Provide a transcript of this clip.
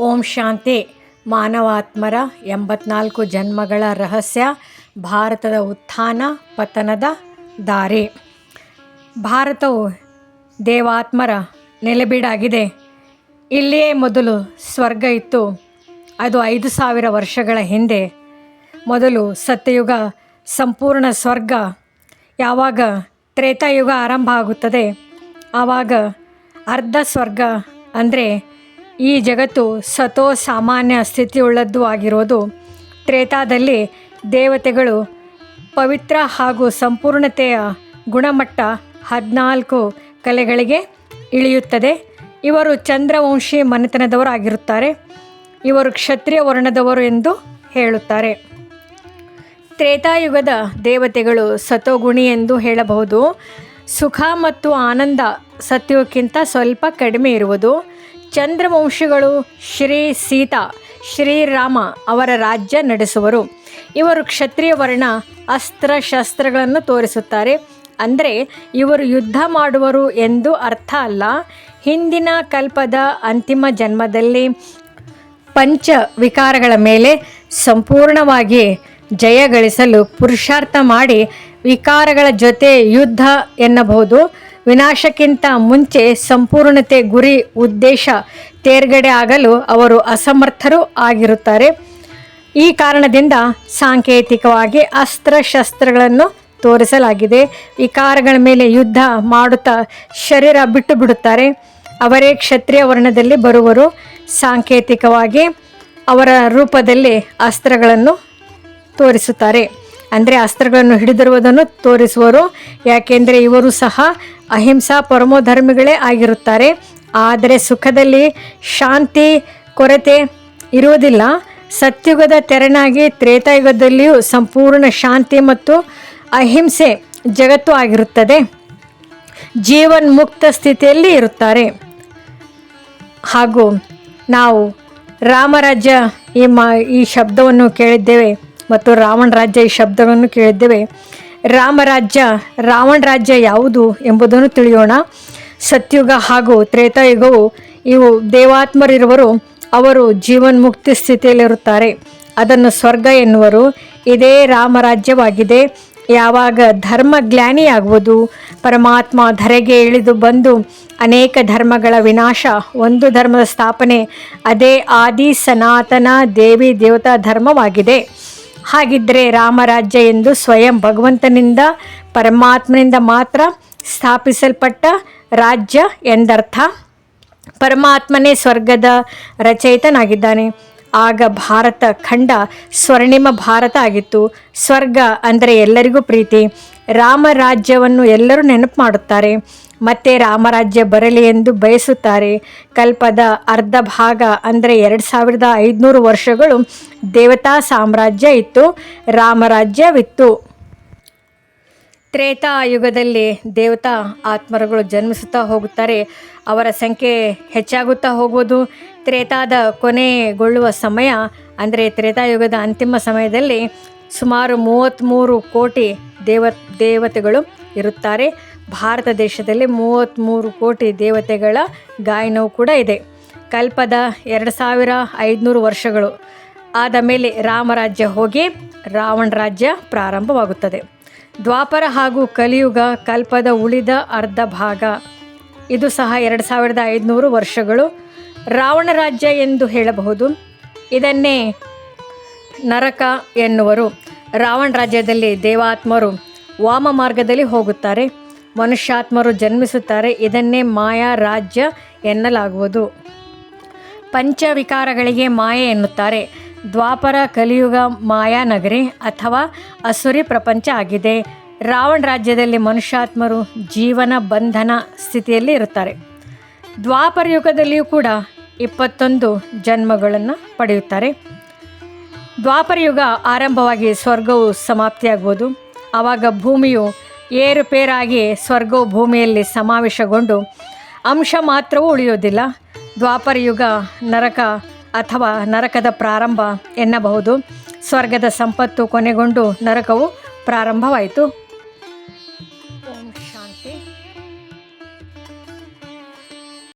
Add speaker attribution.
Speaker 1: ಓಂ ಶಾಂತಿ. ಮಾನವಾತ್ಮರ 84 ಜನ್ಮಗಳ ರಹಸ್ಯ, ಭಾರತದ ಉತ್ಥಾನ ಪತನದ ದಾರಿ. ಭಾರತವು ದೇವಾತ್ಮರ ನೆಲೆಬೀಡಾಗಿದೆ. ಇಲ್ಲಿಯೇ ಮೊದಲು ಸ್ವರ್ಗ ಇತ್ತು. ಅದು 5000 ವರ್ಷಗಳ ಹಿಂದೆ. ಮೊದಲು ಸತ್ಯಯುಗ, ಸಂಪೂರ್ಣ ಸ್ವರ್ಗ. ಯಾವಾಗ ತ್ರೇತಾಯುಗ ಆರಂಭ ಆಗುತ್ತದೆ, ಆವಾಗ ಅರ್ಧ ಸ್ವರ್ಗ ಅಂದರೆ ಈ ಜಗತ್ತು ಸತೋ ಸಾಮಾನ್ಯ ಸ್ಥಿತಿಯುಳ್ಳದ್ದು ಆಗಿರೋದು. ತ್ರೇತಾದಲ್ಲಿ ದೇವತೆಗಳು ಪವಿತ್ರ ಹಾಗೂ ಸಂಪೂರ್ಣತೆಯ ಗುಣಮಟ್ಟ 14 ಕಲೆಗಳಿಗೆ ಇಳಿಯುತ್ತದೆ. ಇವರು ಚಂದ್ರವಂಶಿ ಮನೆತನದವರಾಗಿರುತ್ತಾರೆ. ಇವರು ಕ್ಷತ್ರಿಯ ವರ್ಣದವರು ಎಂದು ಹೇಳುತ್ತಾರೆ. ತ್ರೇತಾಯುಗದ ದೇವತೆಗಳು ಸತೋಗುಣಿ ಎಂದು ಹೇಳಬಹುದು. ಸುಖ ಮತ್ತು ಆನಂದ ಸತ್ಯುಗಕ್ಕಿಂತ ಸ್ವಲ್ಪ ಕಡಿಮೆ ಇರುವುದು. ಚಂದ್ರವಂಶಿಗಳು ಶ್ರೀ ಸೀತಾ, ಶ್ರೀರಾಮ ಅವರ ರಾಜ್ಯ ನಡೆಸುವರು. ಇವರು ಕ್ಷತ್ರಿಯ ವರ್ಣ. ಅಸ್ತ್ರಶಸ್ತ್ರಗಳನ್ನು ತೋರಿಸುತ್ತಾರೆ. ಅಂದರೆ ಇವರು ಯುದ್ಧ ಮಾಡುವರು ಎಂದು ಅರ್ಥ ಅಲ್ಲ. ಹಿಂದಿನ ಕಲ್ಪದ ಅಂತಿಮ ಜನ್ಮದಲ್ಲಿ ಪಂಚ ವಿಕಾರಗಳ ಮೇಲೆ ಸಂಪೂರ್ಣವಾಗಿ ಜಯ ಗಳಿಸಲು ಪುರುಷಾರ್ಥ ಮಾಡಿ ವಿಕಾರಗಳ ಜೊತೆ ಯುದ್ಧ ಎನ್ನಬಹುದು. ವಿನಾಶಕ್ಕಿಂತ ಮುಂಚೆ ಸಂಪೂರ್ಣತೆ ಗುರಿ ಉದ್ದೇಶ ತೇರ್ಗಡೆ ಆಗಲು ಅವರು ಅಸಮರ್ಥರು ಆಗಿರುತ್ತಾರೆ. ಈ ಕಾರಣದಿಂದ ಸಾಂಕೇತಿಕವಾಗಿ ಅಸ್ತ್ರಶಸ್ತ್ರಗಳನ್ನು ತೋರಿಸಲಾಗಿದೆ. ವಿಕಾರಗಳ ಮೇಲೆ ಯುದ್ಧ ಮಾಡುತ್ತಾ ಶರೀರ ಬಿಟ್ಟು ಬಿಡುತ್ತಾರೆ. ಅವರೇ ಕ್ಷತ್ರಿಯ ವರ್ಣದಲ್ಲಿ ಬರುವರು. ಸಾಂಕೇತಿಕವಾಗಿ ಅವರ ರೂಪದಲ್ಲಿ ಅಸ್ತ್ರಗಳನ್ನು ತೋರಿಸುತ್ತಾರೆ. ಅಂದರೆ ಅಸ್ತ್ರಗಳನ್ನು ಹಿಡಿದಿರುವುದನ್ನು ತೋರಿಸುವರು. ಯಾಕೆಂದರೆ ಇವರು ಸಹ ಅಹಿಂಸಾ ಪರಮೋಧರ್ಮಿಗಳೇ ಆಗಿರುತ್ತಾರೆ. ಆದರೆ ಸುಖದಲ್ಲಿ ಶಾಂತಿ ಕೊರತೆ ಇರುವುದಿಲ್ಲ. ಸತ್ಯುಗದ ತೆರನಾಗಿ ತ್ರೇತಾಯುಗದಲ್ಲಿಯೂ ಸಂಪೂರ್ಣ ಶಾಂತಿ ಮತ್ತು ಅಹಿಂಸೆ ಜಗತ್ತು ಆಗಿರುತ್ತದೆ. ಜೀವನ್ಮುಕ್ತ ಸ್ಥಿತಿಯಲ್ಲಿ ಇರುತ್ತಾರೆ. ಹಾಗೂ ನಾವು ರಾಮರಾಜ್ಯ ಈ ಶಬ್ದವನ್ನು ಕೇಳಿದ್ದೇವೆ ಮತ್ತು ರಾವಣ ರಾಜ್ಯ ಈ ಶಬ್ದವನ್ನು ಕೇಳಿದ್ದೇವೆ. ರಾವಣ ರಾಜ್ಯ ಯಾವುದು ಎಂಬುದನ್ನು ತಿಳಿಯೋಣ. ಸತ್ಯುಗ ಹಾಗೂ ತ್ರೇತಾಯುಗವು ಇವು ದೇವಾತ್ಮರಿರುವರು. ಅವರು ಜೀವನ್ಮುಕ್ತಿ ಸ್ಥಿತಿಯಲ್ಲಿರುತ್ತಾರೆ. ಅದನ್ನು ಸ್ವರ್ಗ ಎನ್ನುವರು. ಇದೇ ರಾಮರಾಜ್ಯವಾಗಿದೆ. ಯಾವಾಗ ಧರ್ಮ ಜ್ಞಾನಿಯಾಗುವುದು, ಪರಮಾತ್ಮ ಧರೆಗೆ ಇಳಿದು ಬಂದು ಅನೇಕ ಧರ್ಮಗಳ ವಿನಾಶ, ಒಂದು ಧರ್ಮದ ಸ್ಥಾಪನೆ, ಅದೇ ಆದಿ ಸನಾತನ ದೇವಿ ದೇವತಾ ಧರ್ಮವಾಗಿದೆ. ಹಾಗಿದ್ದರೆ ರಾಮರಾಜ್ಯ ಎಂದು ಸ್ವಯಂ ಭಗವಂತನಿಂದ ಪರಮಾತ್ಮನಿಂದ ಮಾತ್ರ ಸ್ಥಾಪಿಸಲ್ಪಟ್ಟ ರಾಜ್ಯ ಎಂದರ್ಥ. ಪರಮಾತ್ಮನೇ ಸ್ವರ್ಗದ ರಚಯಿತನಾಗಿದ್ದಾನೆ. ಆಗ ಭಾರತ ಖಂಡ ಸ್ವರ್ಣಿಮ ಭಾರತ ಆಗಿತ್ತು. ಸ್ವರ್ಗ ಅಂದರೆ ಎಲ್ಲರಿಗೂ ಪ್ರೀತಿ. ರಾಮರಾಜ್ಯವನ್ನು ಎಲ್ಲರೂ ನೆನಪು ಮಾಡುತ್ತಾರೆ. ಮತ್ತೆ ರಾಮರಾಜ್ಯ ಬರಲಿ ಎಂದು ಬಯಸುತ್ತಾರೆ. ಕಲ್ಪದ ಅರ್ಧ ಭಾಗ ಅಂದರೆ 2500 ವರ್ಷಗಳು ದೇವತಾ ಸಾಮ್ರಾಜ್ಯ ಇತ್ತು, ರಾಮರಾಜ್ಯವಿತ್ತು. ತ್ರೇತಾಯುಗದಲ್ಲಿ ದೇವತಾ ಆತ್ಮರುಗಳು ಜನ್ಮಿಸುತ್ತಾ ಹೋಗುತ್ತಾರೆ. ಅವರ ಸಂಖ್ಯೆ ಹೆಚ್ಚಾಗುತ್ತಾ ಹೋಗುವುದು. ತ್ರೇತಾದ ಕೊನೆಗೊಳ್ಳುವ ಸಮಯ ಅಂದರೆ ತ್ರೇತಾಯುಗದ ಅಂತಿಮ ಸಮಯದಲ್ಲಿ ಸುಮಾರು 33 ಕೋಟಿ ದೇವತೆಗಳು ಇರುತ್ತಾರೆ. ಭಾರತ ದೇಶದಲ್ಲಿ 33 ಕೋಟಿ ದೇವತೆಗಳ ಗಾಯನವು ಕೂಡ ಇದೆ. ಕಲ್ಪದ 2500 ವರ್ಷಗಳು ಆದ ಮೇಲೆ ರಾಮರಾಜ್ಯ ಹೋಗಿ ರಾವಣ ರಾಜ್ಯ ಪ್ರಾರಂಭವಾಗುತ್ತದೆ. ದ್ವಾಪರ ಹಾಗೂ ಕಲಿಯುಗ ಕಲ್ಪದ ಉಳಿದ ಅರ್ಧ ಭಾಗ. ಇದು ಸಹ 2500 ವರ್ಷಗಳು ರಾವಣ ರಾಜ್ಯ ಎಂದು ಹೇಳಬಹುದು. ಇದನ್ನೇ ನರಕ ಎನ್ನುವರು. ರಾವಣ ರಾಜ್ಯದಲ್ಲಿ ದೇವಾತ್ಮರು ವಾಮ ಮಾರ್ಗದಲ್ಲಿ ಹೋಗುತ್ತಾರೆ. ಮನುಷ್ಯಾತ್ಮರು ಜನ್ಮಿಸುತ್ತಾರೆ. ಇದನ್ನೇ ಮಾಯಾ ರಾಜ್ಯ ಎನ್ನಲಾಗುವುದು. ಪಂಚವಿಕಾರಗಳಿಗೆ ಮಾಯೆ ಎನ್ನುತ್ತಾರೆ. ದ್ವಾಪರ ಕಲಿಯುಗ ಮಾಯಾ ನಗರಿ ಅಥವಾ ಅಸುರಿ ಪ್ರಪಂಚ ಆಗಿದೆ. ರಾವಣ ರಾಜ್ಯದಲ್ಲಿ ಮನುಷ್ಯಾತ್ಮರು ಜೀವನ ಬಂಧನ ಸ್ಥಿತಿಯಲ್ಲಿ ಇರುತ್ತಾರೆ. ದ್ವಾಪರ ಯುಗದಲ್ಲಿಯೂ ಕೂಡ 21 ಜನ್ಮಗಳನ್ನು ಪಡೆಯುತ್ತಾರೆ. ದ್ವಾಪರ ಯುಗ ಆರಂಭವಾಗಿ ಸ್ವರ್ಗವು ಸಮಾಪ್ತಿಯಾಗುವುದು. ಆವಾಗ ಭೂಮಿಯು ಏರುಪೇರಾಗಿ ಸ್ವರ್ಗವು ಭೂಮಿಯಲ್ಲಿ ಸಮಾವೇಶಗೊಂಡು ಅಂಶ ಮಾತ್ರವೂ ಉಳಿಯುವುದಿಲ್ಲ. ದ್ವಾಪರ ಯುಗ ನರಕ ಅಥವಾ ನರಕದ ಪ್ರಾರಂಭ ಎನ್ನಬಹುದು. ಸ್ವರ್ಗದ ಸಂಪತ್ತು ಕೊನೆಗೊಂಡು ನರಕವು ಪ್ರಾರಂಭವಾಯಿತು.